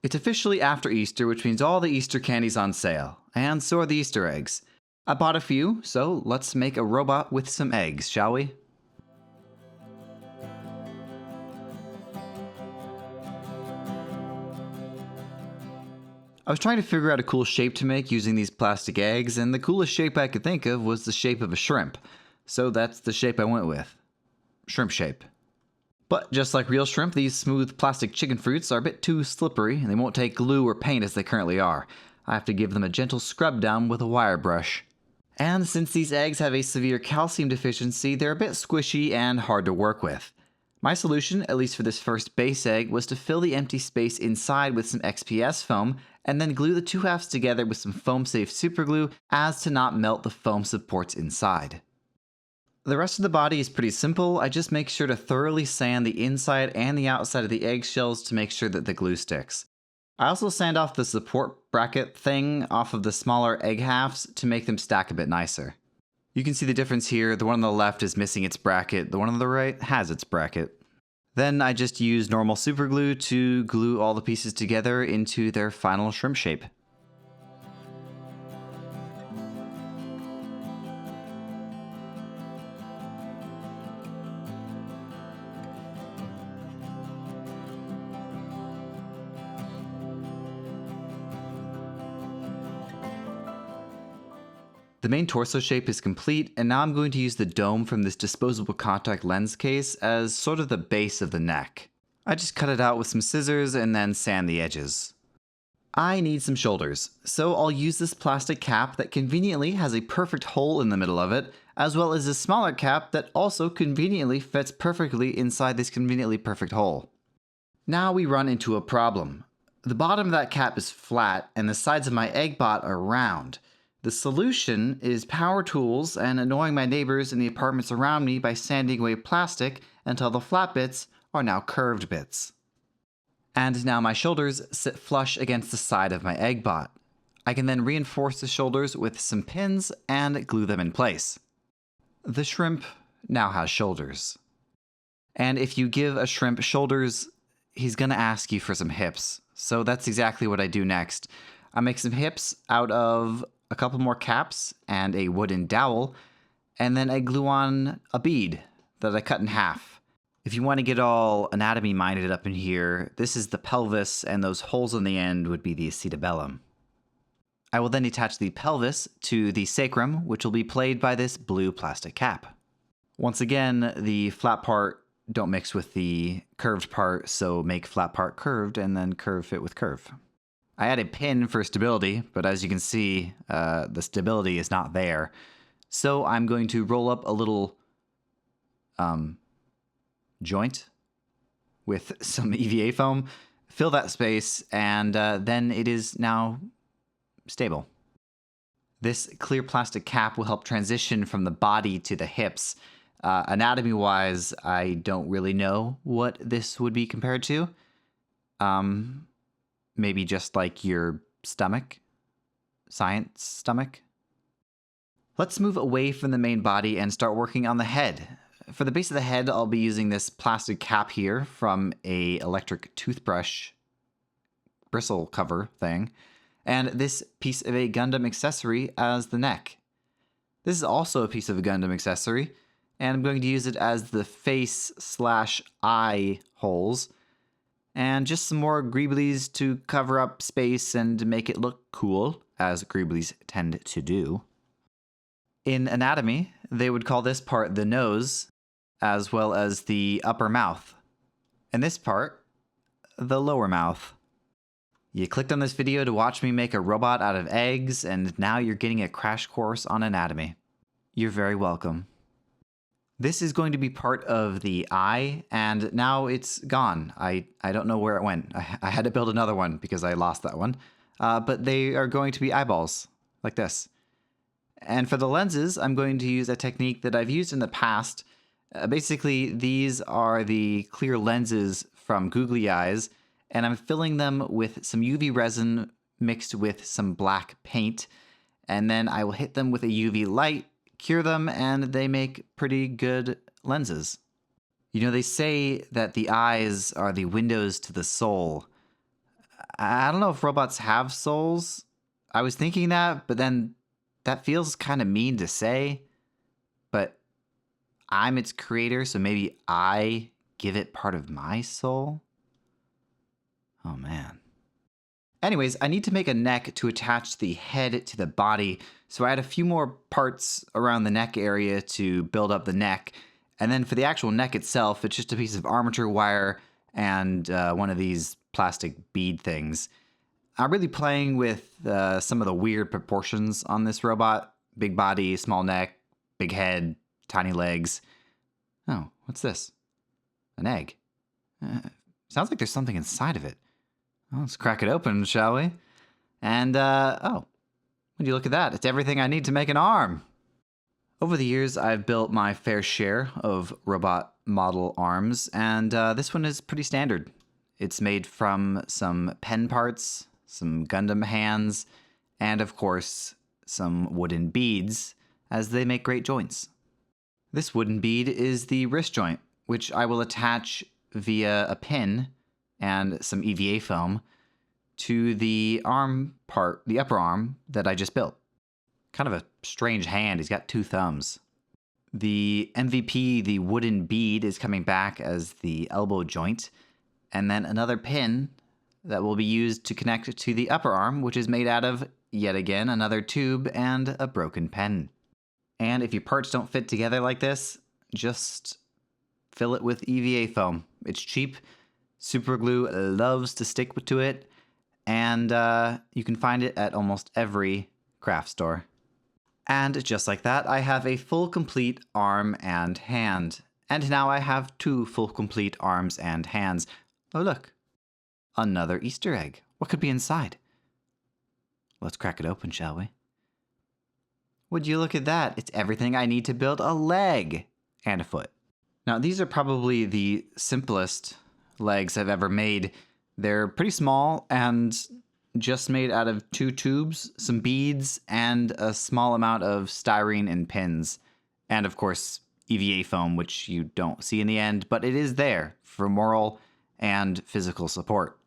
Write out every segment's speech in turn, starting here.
It's officially after Easter, which means all the Easter candy's on sale, and so are the Easter eggs. I bought a few, so let's make a robot with some eggs, shall we? I was trying to figure out a cool shape to make using these plastic eggs, and the coolest shape I could think of was the shape of a shrimp. So that's the shape I went with. Shrimp shape. But just like real shrimp, these smooth plastic chicken fruits are a bit too slippery, and they won't take glue or paint as they currently are. I have to give them a gentle scrub down with a wire brush. And since these eggs have a severe calcium deficiency, they're a bit squishy and hard to work with. My solution, at least for this first base egg, was to fill the empty space inside with some XPS foam, and then glue the two halves together with some foam-safe superglue as to not melt the foam supports inside. The rest of the body is pretty simple. I just make sure to thoroughly sand the inside and the outside of the eggshells to make sure that the glue sticks. I also sand off the support bracket thing off of the smaller egg halves to make them stack a bit nicer. You can see the difference here. The one on the left is missing its bracket, the one on the right has its bracket. Then I just use normal superglue to glue all the pieces together into their final shrimp shape. The main torso shape is complete, and now I'm going to use the dome from this disposable contact lens case as sort of the base of the neck. I just cut it out with some scissors and then sand the edges. I need some shoulders, so I'll use this plastic cap that conveniently has a perfect hole in the middle of it, as well as a smaller cap that also conveniently fits perfectly inside this conveniently perfect hole. Now we run into a problem. The bottom of that cap is flat, and the sides of my eggbot are round. The solution is power tools and annoying my neighbors in the apartments around me by sanding away plastic until the flat bits are now curved bits. And now my shoulders sit flush against the side of my eggbot. I can then reinforce the shoulders with some pins and glue them in place. The shrimp now has shoulders. And if you give a shrimp shoulders, he's gonna ask you for some hips. So that's exactly what I do next. I make some hips out of a couple more caps and a wooden dowel, and then I glue on a bead that I cut in half. If you want to get all anatomy minded up in here, this is the pelvis, and those holes on the end would be the acetabellum. I will then attach the pelvis to the sacrum, which will be played by this blue plastic cap. Once again, the flat part don't mix with the curved part, so make flat part curved and then curve fit with curve. I added pin for stability, but as you can see, the stability is not there. So I'm going to roll up a little joint with some EVA foam, fill that space, and then it is now stable. This clear plastic cap will help transition from the body to the hips. Anatomy-wise, I don't really know what this would be compared to. Maybe just like your stomach? Science stomach? Let's move away from the main body and start working on the head. For the base of the head, I'll be using this plastic cap here from a electric toothbrush bristle cover thing, and this piece of a Gundam accessory as the neck. This is also a piece of a Gundam accessory, and I'm going to use it as the face/eye holes, and just some more greeblies to cover up space and make it look cool, as greeblies tend to do. In anatomy, they would call this part the nose, as well as the upper mouth, and this part, the lower mouth. You clicked on this video to watch me make a robot out of eggs, and now you're getting a crash course on anatomy. You're very welcome. This is going to be part of the eye, and now it's gone. I don't know where it went. I had to build another one because I lost that one. But they are going to be eyeballs, like this. And for the lenses, I'm going to use a technique that I've used in the past. Basically, these are the clear lenses from Googly Eyes, and I'm filling them with some UV resin mixed with some black paint, and then I will hit them with a UV light, cure them, and they make pretty good lenses. You know, they say that the eyes are the windows to the soul. I don't know if robots have souls. I was thinking that, but then that feels kind of mean to say. But I'm its creator, so maybe I give it part of my soul? Oh man. Anyways, I need to make a neck to attach the head to the body, so I add a few more parts around the neck area to build up the neck. And then for the actual neck itself, it's just a piece of armature wire and one of these plastic bead things. I'm really playing with some of the weird proportions on this robot. Big body, small neck, big head, tiny legs. Oh, what's this? An egg. Sounds like there's something inside of it. Well, let's crack it open, shall we? And, oh, would you look at that? It's everything I need to make an arm. Over the years, I've built my fair share of robot model arms, and this one is pretty standard. It's made from some pen parts, some Gundam hands, and of course, some wooden beads, as they make great joints. This wooden bead is the wrist joint, which I will attach via a pin and some EVA foam to the arm part, the upper arm that I just built. Kind of a strange hand, he's got 2 thumbs. The MVP, the wooden bead, is coming back as the elbow joint, and then another pin that will be used to connect to the upper arm, which is made out of, yet again, another tube and a broken pen. And if your parts don't fit together like this, just fill it with EVA foam. It's cheap. Super glue loves to stick to it, and you can find it at almost every craft store. And just like that, I have a full complete arm and hand. And now I have 2 full complete arms and hands. Oh look, another Easter egg. What could be inside? Let's crack it open, shall we? Would you look at that? It's everything I need to build a leg and a foot. Now, these are probably the simplest legs I've ever made. They're pretty small and just made out of 2 tubes, some beads, and a small amount of styrene and pins. And of course, EVA foam, which you don't see in the end, but it is there for moral and physical support.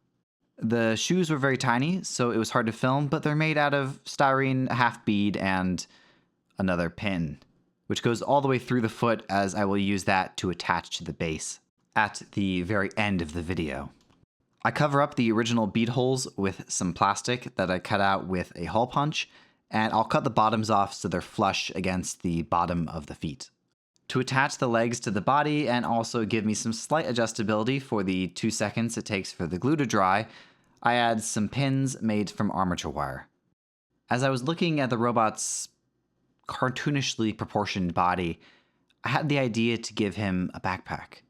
The shoes were very tiny, so it was hard to film, but they're made out of styrene, a half bead, and another pin, which goes all the way through the foot, as I will use that to attach to the base at the very end of the video. I cover up the original bead holes with some plastic that I cut out with a hole punch, and I'll cut the bottoms off so they're flush against the bottom of the feet. To attach the legs to the body and also give me some slight adjustability for the 2 seconds it takes for the glue to dry, I add some pins made from armature wire. As I was looking at the robot's cartoonishly proportioned body, I had the idea to give him a backpack.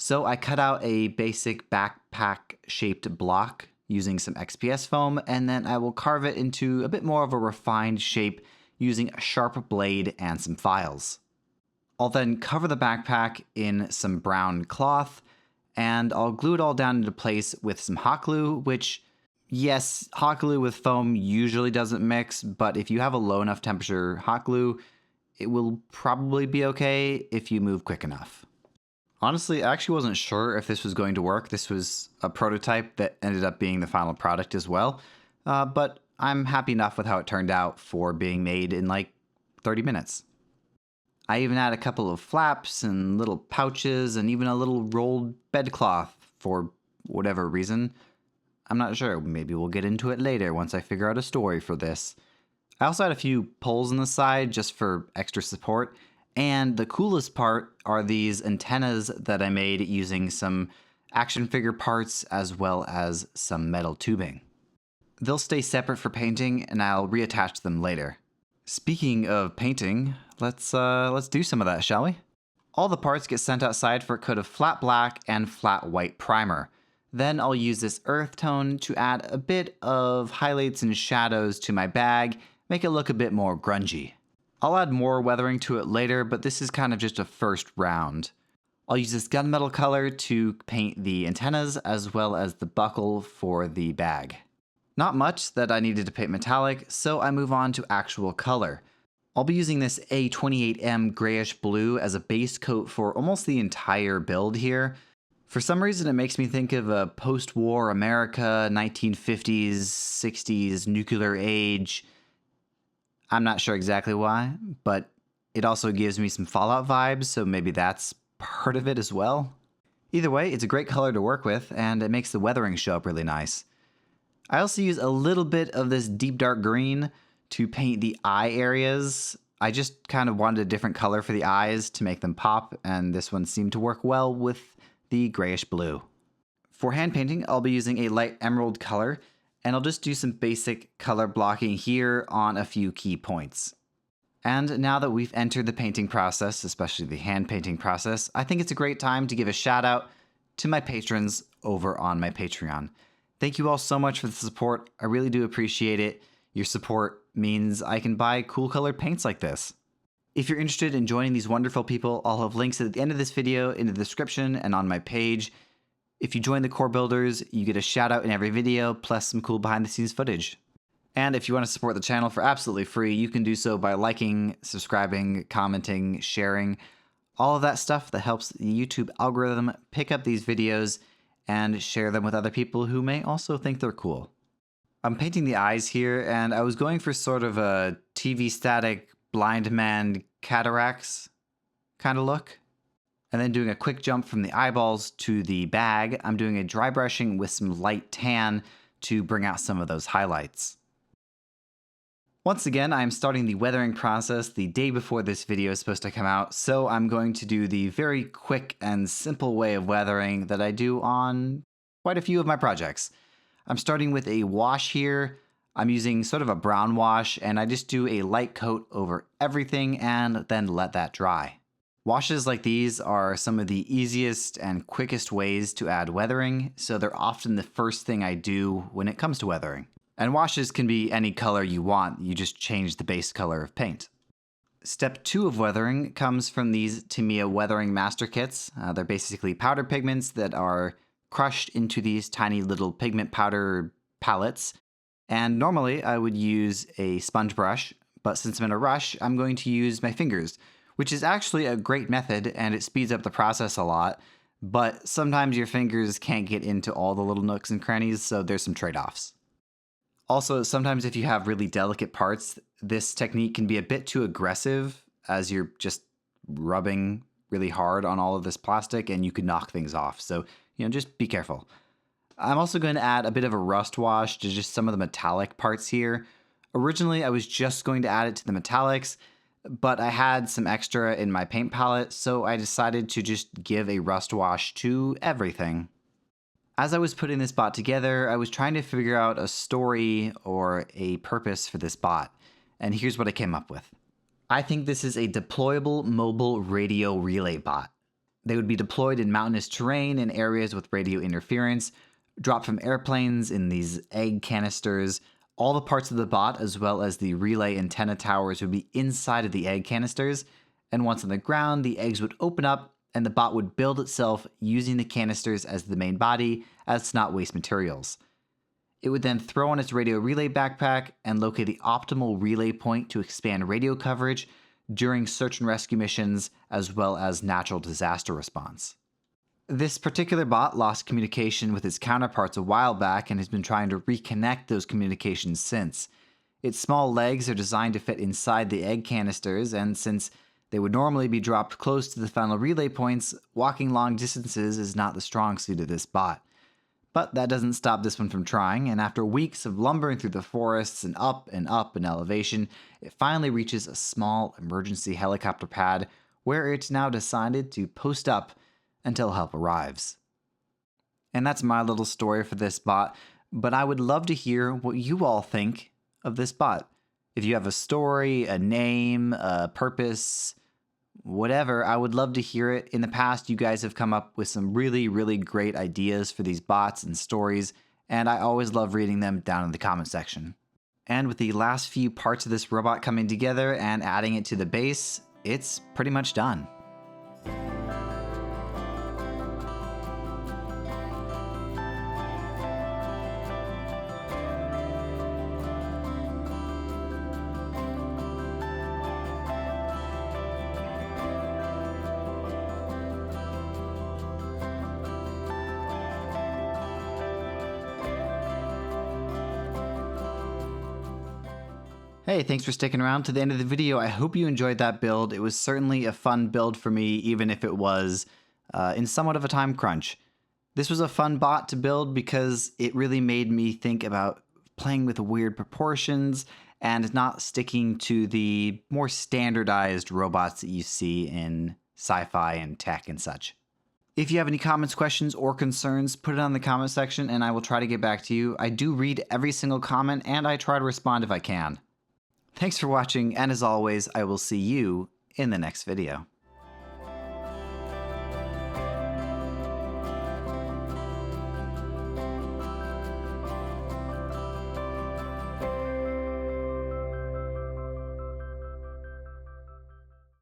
So I cut out a basic backpack-shaped block using some XPS foam, and then I will carve it into a bit more of a refined shape using a sharp blade and some files. I'll then cover the backpack in some brown cloth, and I'll glue it all down into place with some hot glue, which, yes, hot glue with foam usually doesn't mix, but if you have a low enough temperature hot glue, it will probably be okay if you move quick enough. Honestly, I actually wasn't sure if this was going to work. This was a prototype that ended up being the final product as well, but I'm happy enough with how it turned out for being made in like 30 minutes. I even add a couple of flaps and little pouches and even a little rolled bedcloth for whatever reason. I'm not sure, maybe we'll get into it later once I figure out a story for this. I also had a few poles on the side just for extra support, and the coolest part are these antennas that I made using some action figure parts as well as some metal tubing. They'll stay separate for painting, and I'll reattach them later. Speaking of painting, let's do some of that, shall we? All the parts get sent outside for a coat of flat black and flat white primer. Then I'll use this earth tone to add a bit of highlights and shadows to my bag, make it look a bit more grungy. I'll add more weathering to it later, but this is kind of just a first round. I'll use this gunmetal color to paint the antennas as well as the buckle for the bag. Not much that I needed to paint metallic, so I move on to actual color. I'll be using this A28M grayish blue as a base coat for almost the entire build here. For some reason, it makes me think of a post-war America, 1950s, 60s, nuclear age. I'm not sure exactly why, but it also gives me some Fallout vibes, so maybe that's part of it as well. Either way, it's a great color to work with, and it makes the weathering show up really nice. I also use a little bit of this deep dark green to paint the eye areas. I just kind of wanted a different color for the eyes to make them pop, and this one seemed to work well with the grayish blue. For hand painting, I'll be using a light emerald color, and I'll just do some basic color blocking here on a few key points. And now that we've entered the painting process, especially the hand painting process, I think it's a great time to give a shout out to my patrons over on my Patreon. Thank you all so much for the support. I really do appreciate it. Your support means I can buy cool colored paints like this. If you're interested in joining these wonderful people, I'll have links at the end of this video in the description and on my page. If you join the core builders, you get a shout out in every video, plus some cool behind the scenes footage. And if you want to support the channel for absolutely free, you can do so by liking, subscribing, commenting, sharing, all of that stuff that helps the YouTube algorithm pick up these videos and share them with other people who may also think they're cool. I'm painting the eyes here, and I was going for sort of a TV static blind man cataracts kind of look. And then doing a quick jump from the eyeballs to the bag, I'm doing a dry brushing with some light tan to bring out some of those highlights. Once again, I'm starting the weathering process the day before this video is supposed to come out, so I'm going to do the very quick and simple way of weathering that I do on quite a few of my projects. I'm starting with a wash here. I'm using sort of a brown wash, and I just do a light coat over everything and then let that dry. Washes like these are some of the easiest and quickest ways to add weathering, so they're often the first thing I do when it comes to weathering. And washes can be any color you want, you just change the base color of paint. Step 2 of weathering comes from these Tamiya Weathering Master Kits. They're basically powder pigments that are crushed into these tiny little pigment powder pellets. And normally I would use a sponge brush, but since I'm in a rush, I'm going to use my fingers, which is actually a great method and it speeds up the process a lot. But sometimes your fingers can't get into all the little nooks and crannies, so there's some trade-offs. Also, sometimes if you have really delicate parts, this technique can be a bit too aggressive as you're just rubbing really hard on all of this plastic and you could knock things off. So, just be careful. I'm also going to add a bit of a rust wash to just some of the metallic parts here. Originally, I was just going to add it to the metallics, but I had some extra in my paint palette, so I decided to just give a rust wash to everything. As I was putting this bot together, I was trying to figure out a story or a purpose for this bot, and here's what I came up with. I think this is a deployable mobile radio relay bot. They would be deployed in mountainous terrain in areas with radio interference, dropped from airplanes in these egg canisters. All the parts of the bot, as well as the relay antenna towers, would be inside of the egg canisters, and once on the ground, the eggs would open up and the bot would build itself using the canisters as the main body, as to not waste materials. It would then throw on its radio relay backpack and locate the optimal relay point to expand radio coverage during search and rescue missions, as well as natural disaster response. This particular bot lost communication with its counterparts a while back and has been trying to reconnect those communications since. Its small legs are designed to fit inside the egg canisters, and since they would normally be dropped close to the final relay points, walking long distances is not the strong suit of this bot. But that doesn't stop this one from trying, and after weeks of lumbering through the forests and up in elevation, it finally reaches a small emergency helicopter pad where it's now decided to post up until help arrives. And that's my little story for this bot, but I would love to hear what you all think of this bot. If you have a story, a name, a purpose, whatever, I would love to hear it. In the past, you guys have come up with some really, really great ideas for these bots and stories, and I always love reading them down in the comment section. And with the last few parts of this robot coming together and adding it to the base, it's pretty much done. Hey, thanks for sticking around to the end of the video. I hope you enjoyed that build. It was certainly a fun build for me, even if it was in somewhat of a time crunch. This was a fun bot to build because it really made me think about playing with weird proportions and not sticking to the more standardized robots that you see in sci-fi and tech and such. If you have any comments, questions, or concerns, put it on the comment section and I will try to get back to you. I do read every single comment and I try to respond if I can. Thanks for watching, and as always, I will see you in the next video.